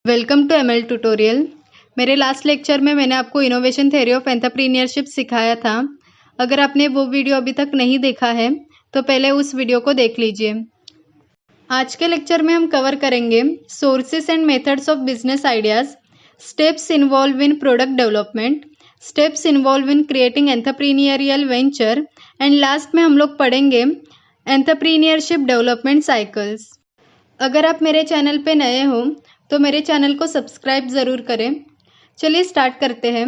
Welcome to ML tutorial. मेरे last lecture में मैंने आपको इनोवेशन थ्योरी ऑफ एंटरप्रेन्योरशिप सिखाया था। अगर आपने वो वीडियो अभी तक नहीं देखा है तो पहले उस वीडियो को देख लीजिए। आज के लेक्चर में हम कवर करेंगे sources and methods of business ideas, steps involve in product development, steps involve in creating entrepreneurial venture and last में हम लोग पढ़ेंगे एंटरप्रेन्योरशिप डेवलपमेंट साइकिल्स। अगर आप मेरे चैनल पे नए हो तो मेरे चैनल को सब्सक्राइब ज़रूर करें। चलिए स्टार्ट करते हैं।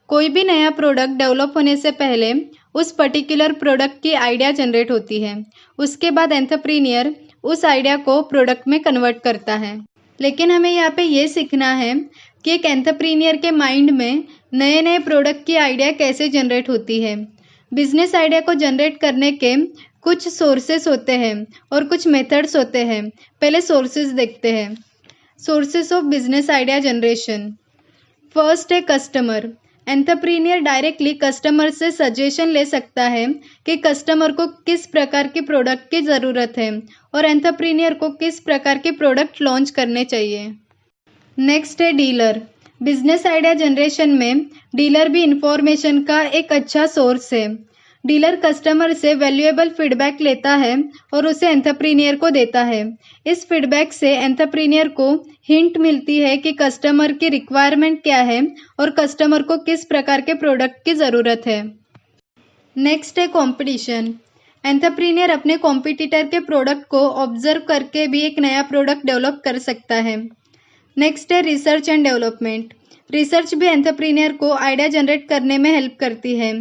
कोई भी नया प्रोडक्ट डेवलप होने से पहले उस पर्टिकुलर प्रोडक्ट की आइडिया जनरेट होती है। उसके बाद एंटरप्रेन्योर उस आइडिया को प्रोडक्ट में कन्वर्ट करता है। लेकिन हमें यहाँ पे ये सीखना है कि एक एंटरप्रेन्योर के माइंड में नए नए प्रोडक्ट की आइडिया कैसे जनरेट होती है। बिजनेस आइडिया को जनरेट करने के कुछ सोर्सेस होते हैं और कुछ मेथड्स होते हैं। पहले सोर्सेस देखते हैं। Sources of business idea generation. First है कस्टमर। एंटरप्रेन्योर डायरेक्टली कस्टमर से सजेशन ले सकता है कि कस्टमर को किस प्रकार के प्रोडक्ट की ज़रूरत है और एंटरप्रेन्योर को किस प्रकार के प्रोडक्ट लॉन्च करने चाहिए। नेक्स्ट है डीलर। बिजनेस आइडिया जनरेशन में डीलर भी इंफॉर्मेशन का एक अच्छा सोर्स है। डीलर कस्टमर से वैल्यूएबल फीडबैक लेता है और उसे एंटरप्रेन्योर को देता है। इस फीडबैक से एंटरप्रेन्योर को हिंट मिलती है कि कस्टमर की रिक्वायरमेंट क्या है और कस्टमर को किस प्रकार के प्रोडक्ट की ज़रूरत है। नेक्स्ट है कंपटीशन। एंटरप्रेन्योर अपने कॉम्पिटिटर के प्रोडक्ट को ऑब्जर्व करके भी एक नया प्रोडक्ट डेवलप कर सकता है। नेक्स्ट है रिसर्च एंड डेवलपमेंट। रिसर्च भी एंटरप्रेन्योर को आइडिया जनरेट करने में हेल्प करती है।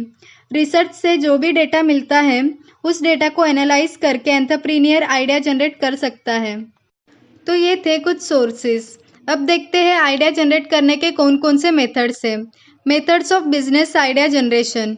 रिसर्च से जो भी डेटा मिलता है उस डेटा को एनालाइज करके एंटरप्रेन्योर आइडिया जनरेट कर सकता है। तो ये थे कुछ सोर्सेस। अब देखते हैं आइडिया जनरेट करने के कौन कौन से मेथड्स हैं। Methods of business idea generation.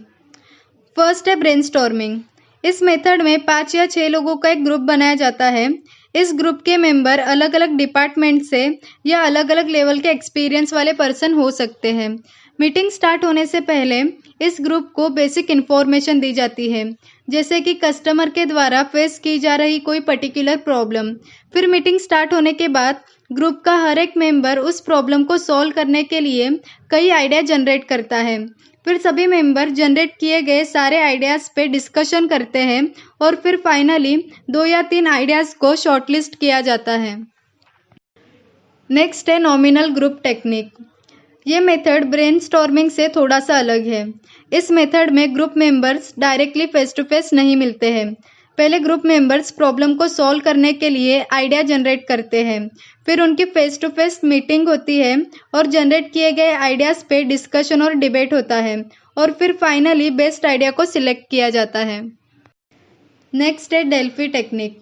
First है ब्रेनस्टॉर्मिंग। इस मेथड में 5 या 6 लोगों का एक ग्रुप बनाया जाता है। इस ग्रुप के मेंबर अलग अलग डिपार्टमेंट से या अलग अलग लेवल के एक्सपीरियंस वाले पर्सन हो सकते हैं। मीटिंग स्टार्ट होने से पहले इस ग्रुप को बेसिक इन्फॉर्मेशन दी जाती है, जैसे कि कस्टमर के द्वारा फेस की जा रही कोई पर्टिकुलर प्रॉब्लम। फिर मीटिंग स्टार्ट होने के बाद ग्रुप का हर एक मेंबर उस प्रॉब्लम को सॉल्व करने के लिए कई आइडिया जनरेट करता है। फिर सभी मेंबर जनरेट किए गए सारे आइडियाज़ पे डिस्कशन करते हैं और फिर फाइनली 2 या 3 आइडियाज़ को शॉर्टलिस्ट किया जाता है। नेक्स्ट है नॉमिनल ग्रुप टेक्निक। ये मेथड ब्रेनस्टॉर्मिंग से थोड़ा सा अलग है। इस मेथड में group members directly face to face नहीं मिलते हैं। पहले ग्रुप मेंबर्स प्रॉब्लम को सॉल्व करने के लिए आइडिया जनरेट करते हैं। फिर उनकी फेस टू फेस मीटिंग होती है और जनरेट किए गए आइडियाज़ पे डिस्कशन और डिबेट होता है और फिर फाइनली बेस्ट आइडिया को सिलेक्ट किया जाता है। नेक्स्ट है डेल्फी टेक्निक।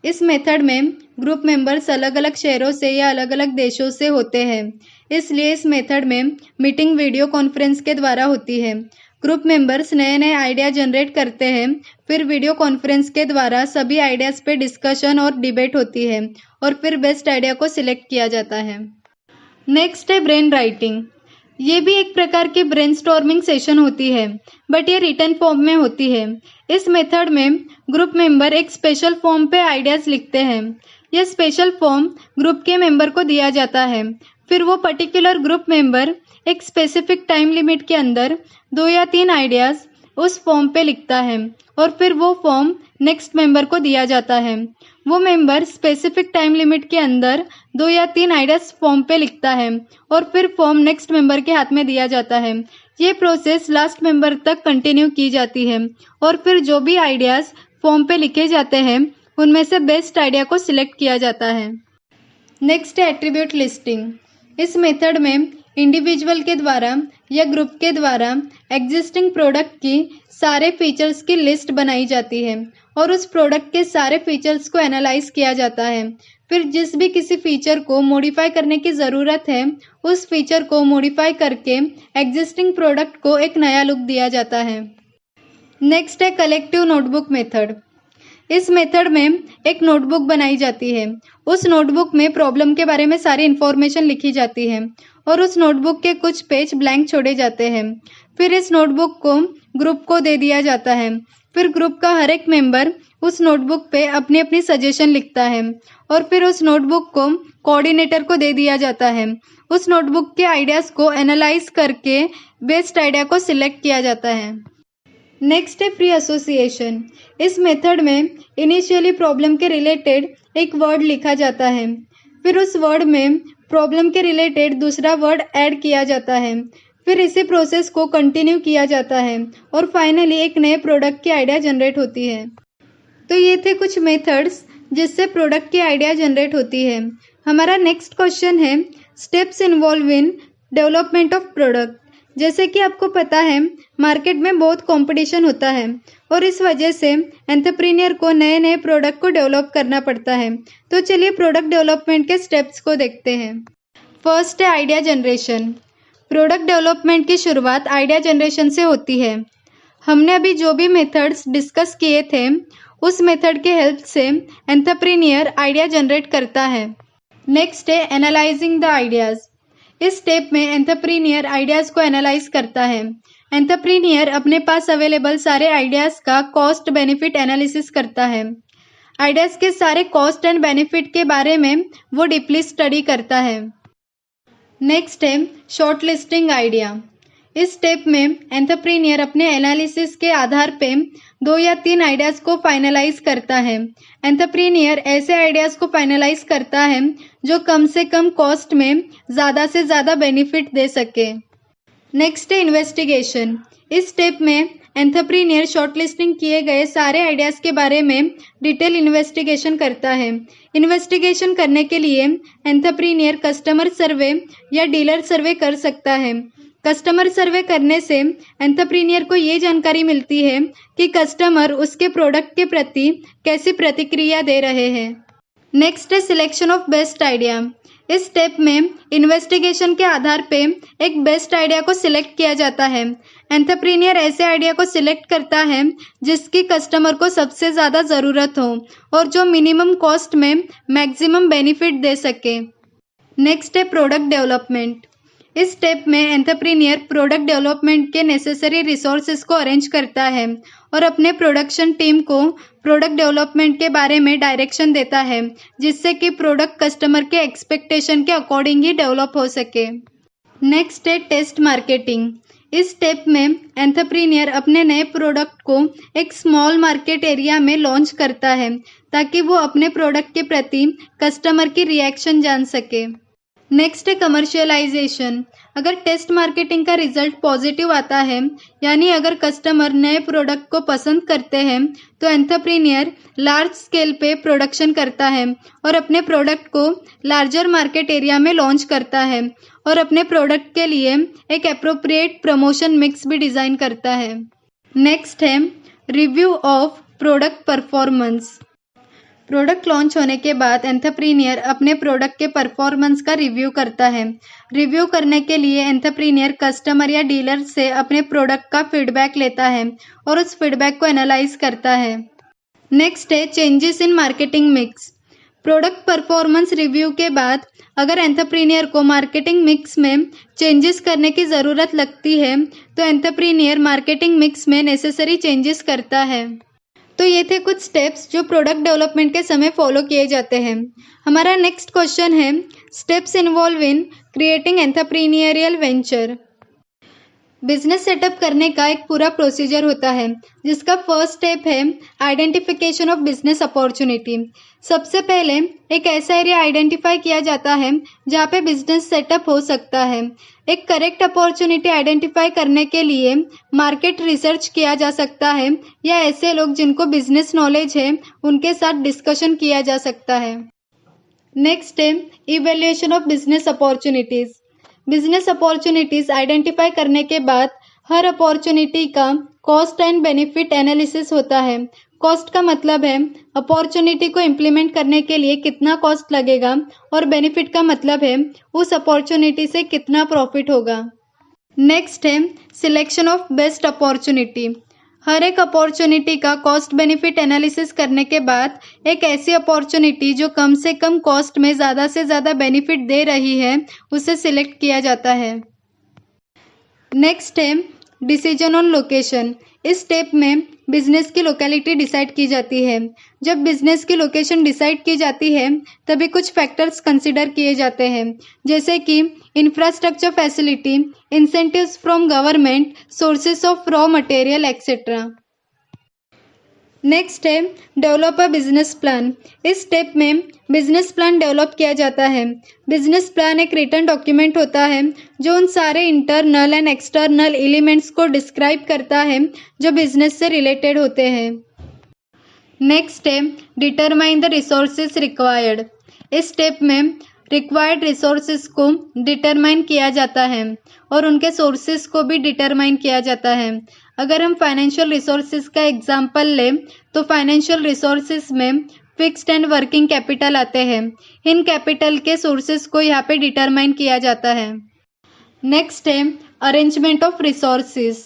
इस मेथड में ग्रुप मेंबर्स अलग अलग शहरों से या अलग अलग देशों से होते हैं, इसलिए इस मेथड में मीटिंग वीडियो कॉन्फ्रेंस के द्वारा होती है। ग्रुप मेंबर्स नए नए आइडिया जनरेट करते हैं। फिर वीडियो कॉन्फ्रेंस के द्वारा सभी आइडियाज़ पे डिस्कशन और डिबेट होती है और फिर बेस्ट आइडिया को सिलेक्ट किया जाता है। नेक्स्ट है ब्रेन राइटिंग। ये भी एक प्रकार की ब्रेनस्टॉर्मिंग सेशन होती है, बट ये रिटन फॉर्म में होती है। इस मेथड में ग्रुप मेंबर एक स्पेशल फॉर्म पे आइडियाज़ लिखते हैं। यह स्पेशल फॉर्म ग्रुप के मेंबर को दिया जाता है। फिर वो पर्टिकुलर ग्रुप मेंबर एक स्पेसिफिक टाइम लिमिट के अंदर 2 या 3 आइडियाज़ उस फॉर्म पे लिखता है और फिर वो फॉर्म नेक्स्ट मेंबर को दिया जाता है। वो मेंबर स्पेसिफिक टाइम लिमिट के अंदर 2 या 3 आइडियाज़ फॉर्म पे लिखता है और फिर फॉर्म नेक्स्ट मेंबर के हाथ में दिया जाता है। ये प्रोसेस लास्ट मेंबर तक कंटिन्यू की जाती है और फिर जो भी आइडियाज़ फॉर्म पे लिखे जाते हैं उनमें से बेस्ट आइडिया को सिलेक्ट किया जाता है। नेक्स्ट है एट्रीब्यूट लिस्टिंग। इस मेथड में इंडिविजुअल के द्वारा या ग्रुप के द्वारा एग्जिस्टिंग प्रोडक्ट की सारे फीचर्स की लिस्ट बनाई जाती है और उस प्रोडक्ट के सारे फीचर्स को एनालाइज किया जाता है। फिर जिस भी किसी फीचर को मॉडिफाई करने की ज़रूरत है उस फीचर को मॉडिफाई करके एग्जिस्टिंग प्रोडक्ट को एक नया लुक दिया जाता है। नेक्स्ट है कलेक्टिव नोटबुक मेथड। इस मेथड में एक नोटबुक बनाई जाती है। उस नोटबुक में प्रॉब्लम के बारे में सारी इन्फॉर्मेशन लिखी जाती है और उस नोटबुक के कुछ पेज ब्लैंक छोड़े जाते हैं। फिर इस नोटबुक को ग्रुप को दे दिया जाता है। फिर ग्रुप का हर एक मेंबर उस नोटबुक पे अपनी अपनी सजेशन लिखता है और फिर उस नोटबुक को कोऑर्डिनेटर को दे दिया जाता है। उस नोटबुक के आइडियाज़ को एनालाइज करके बेस्ट आइडिया को सिलेक्ट किया जाता है। नेक्स्ट है फ्री एसोसिएशन। इस मेथड में इनिशियली प्रॉब्लम के रिलेटेड एक वर्ड लिखा जाता है, फिर उस वर्ड में प्रॉब्लम के रिलेटेड दूसरा वर्ड ऐड किया जाता है, फिर इसी प्रोसेस को कंटिन्यू किया जाता है और फाइनली एक नए प्रोडक्ट की आइडिया जनरेट होती है। तो ये थे कुछ मेथड्स जिससे प्रोडक्ट की आइडिया जनरेट होती है। हमारा नेक्स्ट क्वेश्चन है steps involve in development of product. जैसे कि आपको पता है मार्केट में बहुत कंपटीशन होता है और इस वजह से एंटरप्रेन्योर को नए नए प्रोडक्ट को डेवलप करना पड़ता है। तो चलिए प्रोडक्ट डेवलपमेंट के स्टेप्स को देखते हैं। फर्स्ट है आइडिया जनरेशन। प्रोडक्ट डेवलपमेंट की शुरुआत आइडिया जनरेशन से होती है। हमने अभी जो भी मेथड्स डिस्कस किए थे उस मेथड के हेल्प से एंटरप्रेन्योर आइडिया जनरेट करता है। नेक्स्ट है एनालाइजिंग द आइडियाज़। इस स्टेप में एंटरप्रेन्योर आइडियाज़ को एनालाइज करता है। एंटरप्रेन्योर अपने पास अवेलेबल सारे आइडियाज़ का कॉस्ट बेनिफिट एनालिसिस करता है। आइडियाज़ के सारे कॉस्ट एंड बेनिफिट के बारे में वो डीपली स्टडी करता है। नेक्स्ट है शॉर्ट लिस्टिंग आइडिया। इस स्टेप में एंटरप्रेन्योर अपने एनालिसिस के आधार पे 2 या 3 आइडियाज़ को फाइनलाइज करता है। एंटरप्रेन्योर ऐसे आइडियाज़ को फाइनलाइज करता है जो कम से कम कॉस्ट में ज़्यादा से ज़्यादा बेनिफिट दे सके। नेक्स्ट है इन्वेस्टिगेशन। इस स्टेप में एंटरप्रेन्योर शॉर्टलिस्टिंग किए गए सारे आइडियाज़ के बारे में डिटेल इन्वेस्टिगेशन करता है। इन्वेस्टिगेशन करने के लिए एंटरप्रेन्योर कस्टमर सर्वे या डीलर सर्वे कर सकता है। कस्टमर सर्वे करने से एंटरप्रेन्योर को ये जानकारी मिलती है कि कस्टमर उसके प्रोडक्ट के प्रति कैसी प्रतिक्रिया दे रहे हैं। नेक्स्ट है सिलेक्शन ऑफ बेस्ट आइडिया। इस स्टेप में इन्वेस्टिगेशन के आधार पे एक बेस्ट आइडिया को सिलेक्ट किया जाता है। एंटरप्रेन्योर ऐसे आइडिया को सिलेक्ट करता है जिसकी कस्टमर को सबसे ज़्यादा ज़रूरत हो और जो मिनिमम कॉस्ट में मैक्सिमम बेनिफिट दे सके। नेक्स्ट है प्रोडक्ट डेवलपमेंट। इस स्टेप में एंटरप्रेन्योर प्रोडक्ट डेवलपमेंट के नेसेसरी रिसोर्सेज को अरेंज करता है और अपने प्रोडक्शन टीम को प्रोडक्ट डेवलपमेंट के बारे में डायरेक्शन देता है जिससे कि प्रोडक्ट कस्टमर के एक्सपेक्टेशन के अकॉर्डिंग ही डेवलप हो सके। नेक्स्ट है टेस्ट मार्केटिंग। इस स्टेप में एंटरप्रेन्योर अपने नए प्रोडक्ट को एक स्मॉल मार्केट एरिया में लॉन्च करता है ताकि वो अपने प्रोडक्ट के प्रति कस्टमर की रिएक्शन जान सके। नेक्स्ट है कमर्शियलाइजेशन। अगर टेस्ट मार्केटिंग का रिजल्ट पॉजिटिव आता है यानी अगर कस्टमर नए प्रोडक्ट को पसंद करते हैं तो एंटरप्रेन्योर लार्ज स्केल पे प्रोडक्शन करता है और अपने प्रोडक्ट को लार्जर मार्केट एरिया में लॉन्च करता है और अपने प्रोडक्ट के लिए एक एप्रोप्रिएट प्रमोशन मिक्स भी डिज़ाइन करता है। नेक्स्ट है review of product performance. Product launch होने के बाद एंटरप्रेन्योर अपने प्रोडक्ट के परफॉर्मेंस का रिव्यू करता है। रिव्यू करने के लिए एंटरप्रेन्योर कस्टमर या डीलर से अपने प्रोडक्ट का फीडबैक लेता है और उस फीडबैक को एनालाइज करता है। नेक्स्ट है changes in marketing mix. Product performance review के बाद अगर एंटरप्रेन्योर को मार्केटिंग मिक्स में चेंजेस करने की ज़रूरत लगती है तो एंटरप्रेन्योर मार्केटिंग मिक्स में नेसेसरी चेंजेस करता है। तो ये थे कुछ स्टेप्स जो प्रोडक्ट डेवलपमेंट के समय फॉलो किए जाते हैं। हमारा नेक्स्ट क्वेश्चन है steps involve in creating entrepreneurial venture. Business setup करने का एक पूरा प्रोसीजर होता है जिसका फर्स्ट स्टेप है आइडेंटिफिकेशन ऑफ बिजनेस अपॉर्चुनिटी। सबसे पहले एक ऐसा एरिया आइडेंटिफाई किया जाता है जहाँ पे बिजनेस सेटअप हो सकता है। एक करेक्ट अपॉर्चुनिटी आइडेंटिफाई करने के लिए मार्केट रिसर्च किया जा सकता है या ऐसे लोग जिनको बिजनेस नॉलेज है उनके साथ डिस्कशन किया जा सकता है। नेक्स्ट है evaluation of business opportunities. Business opportunities identify करने के बाद हर अपॉर्चुनिटी का कॉस्ट एंड बेनिफिट एनालिसिस होता है। कॉस्ट का मतलब है अपॉर्चुनिटी को इम्प्लीमेंट करने के लिए कितना कॉस्ट लगेगा और बेनिफिट का मतलब है उस अपॉर्चुनिटी से कितना प्रॉफिट होगा। नेक्स्ट है सिलेक्शन ऑफ बेस्ट अपॉर्चुनिटी। हर एक अपॉर्चुनिटी का कॉस्ट बेनिफिट एनालिसिस करने के बाद एक ऐसी अपॉर्चुनिटी जो कम से कम कॉस्ट में ज़्यादा से ज़्यादा बेनिफिट दे रही है उसे सिलेक्ट किया जाता है। नेक्स्ट है डिसीजन ऑन लोकेशन। इस स्टेप में बिजनेस की लोकेलिटी डिसाइड की जाती है। जब बिजनेस की लोकेशन डिसाइड की जाती है तभी कुछ फैक्टर्स कंसिडर किए जाते हैं, जैसे कि infrastructure facility, incentives from government, sources of raw material etcetera. Next है डेवलप अ बिजनेस प्लान। इस स्टेप में बिजनेस प्लान डेवलप किया जाता है। बिजनेस प्लान एक रिटन डॉक्यूमेंट होता है जो उन सारे इंटरनल एंड एक्सटर्नल एलिमेंट्स को डिस्क्राइब करता है जो बिजनेस से रिलेटेड होते हैं। नेक्स्ट है डिटरमाइन द रिसोर्सेज रिक्वायर्ड। इस स्टेप में रिक्वायर्ड रिसोर्सेज को डिटरमाइन किया जाता है और उनके सोर्सेज को भी डिटरमाइन किया जाता है। अगर हम फाइनेंशियल रिसोर्सेज का एग्जांपल लें तो फाइनेंशियल रिसोर्सेज में फिक्स्ड एंड वर्किंग कैपिटल आते हैं। इन कैपिटल के सोर्सेज को यहाँ पे डिटरमाइन किया जाता है। नेक्स्ट है अरेंजमेंट ऑफ रिसोर्सेज।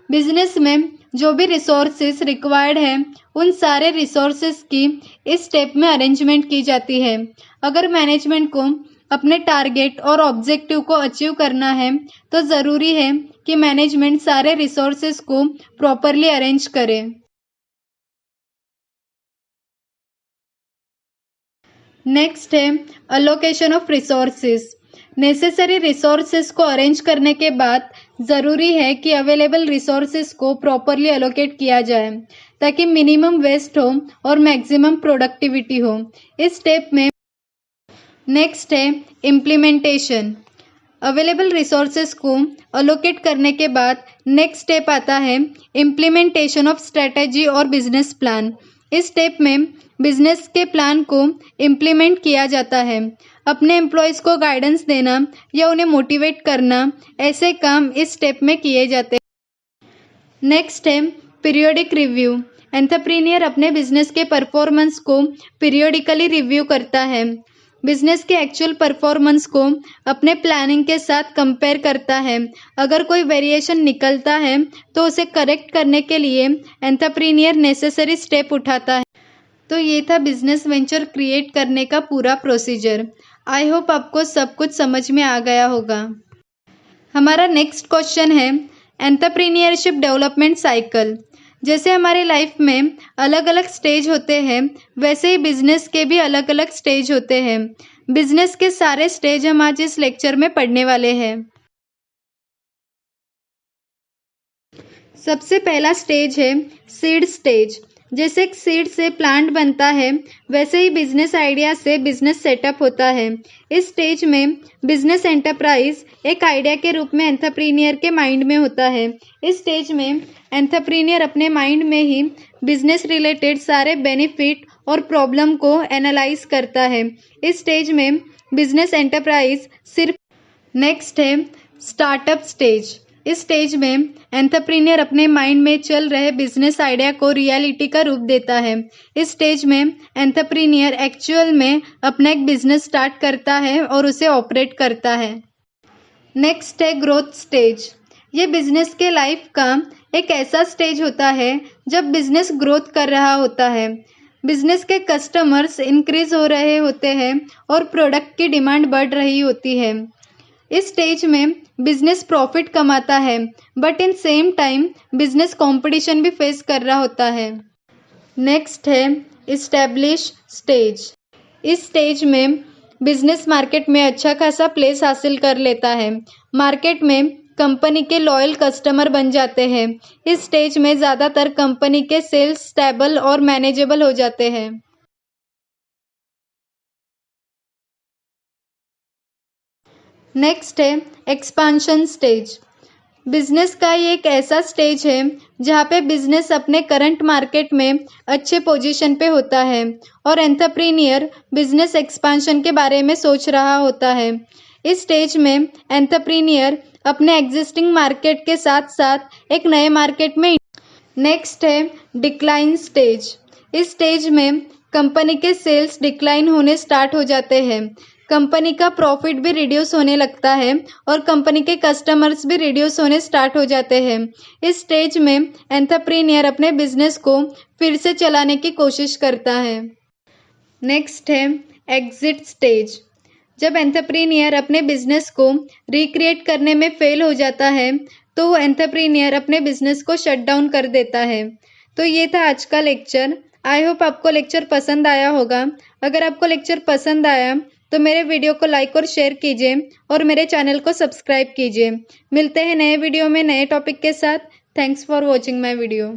बिजनेस में जो भी रिसोर्सेज रिक्वायर्ड है उन सारे रिसोर्सेज की इस स्टेप में अरेंजमेंट की जाती है। अगर मैनेजमेंट को अपने टारगेट और ऑब्जेक्टिव को अचीव करना है तो ज़रूरी है कि मैनेजमेंट सारे रिसोर्सेज को प्रॉपरली अरेंज करे। नेक्स्ट है allocation of resources. Necessary resources को अरेंज करने के बाद ज़रूरी है कि अवेलेबल रिसोर्सेज को प्रॉपरली अलोकेट किया जाए ताकि मिनिमम वेस्ट हो और मैक्सिमम प्रोडक्टिविटी हो। इस स्टेप में नेक्स्ट है इम्प्लीमेंटेशन। अवेलेबल रिसोर्सेज को अलोकेट करने के बाद नेक्स्ट स्टेप आता है इम्प्लीमेंटेशन ऑफ स्ट्रेटजी और बिजनेस प्लान। इस स्टेप में बिजनेस के प्लान को इम्प्लीमेंट किया जाता है। अपने एम्प्लॉयज़ को गाइडेंस देना या उन्हें मोटिवेट करना, ऐसे काम इस स्टेप में किए जाते हैं। नेक्स्ट है पीरियोडिक रिव्यू। एंटरप्रेन्योर अपने बिजनेस के परफॉर्मेंस को पीरियोडिकली रिव्यू करता है। बिजनेस के एक्चुअल परफॉर्मेंस को अपने प्लानिंग के साथ कंपेयर करता है। अगर कोई वेरिएशन निकलता है तो उसे करेक्ट करने के लिए एंटरप्रेन्योर नेसेसरी स्टेप उठाता है। तो ये था बिजनेस वेंचर क्रिएट करने का पूरा प्रोसीजर। आई होप आपको सब कुछ समझ में आ गया होगा। हमारा नेक्स्ट क्वेश्चन है एंटरप्रेन्योरशिप डेवलपमेंट साइकिल। जैसे हमारे लाइफ में अलग अलग स्टेज होते हैं वैसे ही बिजनेस के भी अलग अलग स्टेज होते हैं। बिजनेस के सारे स्टेज हम आज इस लेक्चर में पढ़ने वाले हैं। सबसे पहला स्टेज है सीड स्टेज। जैसे एक सीड से प्लांट बनता है वैसे ही बिजनेस आइडिया से बिजनेस सेटअप होता है। इस स्टेज में बिजनेस एंटरप्राइज एक आइडिया के रूप में एंटरप्रेन्योर के माइंड में होता है। इस स्टेज में एंटरप्रेन्योर अपने माइंड में ही बिजनेस रिलेटेड सारे बेनिफिट और प्रॉब्लम को एनालाइज करता है। इस स्टेज में बिजनेस एंटरप्राइज सिर्फ नेक्स्ट है स्टार्टअप स्टेज। इस स्टेज में एंटरप्रेन्योर अपने माइंड में चल रहे बिजनेस आइडिया को रियलिटी का रूप देता है। इस स्टेज में एंटरप्रेन्योर एक्चुअल में अपना एक बिजनेस स्टार्ट करता है और उसे ऑपरेट करता है। नेक्स्ट है ग्रोथ स्टेज। ये बिजनेस के लाइफ का एक ऐसा स्टेज होता है जब बिजनेस ग्रोथ कर रहा होता है। बिजनेस के कस्टमर्स इंक्रीज हो रहे होते हैं और प्रोडक्ट की डिमांड बढ़ रही होती है। इस स्टेज में बिजनेस प्रॉफिट कमाता है but in same time business competition भी फेस कर रहा होता है। नेक्स्ट है इस्टेब्लिश स्टेज। इस स्टेज में बिजनेस मार्केट में अच्छा खासा प्लेस हासिल कर लेता है। मार्केट में कंपनी के लॉयल कस्टमर बन जाते हैं। इस स्टेज में ज़्यादातर कंपनी के सेल्स स्टेबल और मैनेजेबल हो जाते हैं। नेक्स्ट है एक्सपांशन स्टेज। बिजनेस का ये एक ऐसा स्टेज है जहाँ पे बिजनेस अपने करंट मार्केट में अच्छे पोजीशन पे होता है और एंटरप्रेन्योर बिजनेस एक्सपांशन के बारे में सोच रहा होता है। इस स्टेज में एंटरप्रेन्योर अपने एग्जिस्टिंग मार्केट के साथ साथ एक नए मार्केट में। नेक्स्ट है डिक्लाइन स्टेज। इस स्टेज में कंपनी के सेल्स डिक्लाइन होने स्टार्ट हो जाते हैं। कंपनी का प्रॉफिट भी रिड्यूस होने लगता है और कंपनी के कस्टमर्स भी रिड्यूस होने स्टार्ट हो जाते हैं। इस स्टेज में एंटरप्रेन्योर अपने बिजनेस को फिर से चलाने की कोशिश करता है। नेक्स्ट है एग्जिट स्टेज। जब एंटरप्रेन्योर अपने बिजनेस को रिक्रिएट करने में फेल हो जाता है तो वो एंटरप्रेन्योर अपने बिजनेस को शट डाउन कर देता है। तो ये था आज का लेक्चर। आई होप आपको लेक्चर पसंद आया होगा। अगर आपको लेक्चर पसंद आया तो मेरे वीडियो को लाइक और शेयर कीजिए और मेरे चैनल को सब्सक्राइब कीजिए। मिलते हैं नए वीडियो में नए टॉपिक के साथ। Thanks for watching my video.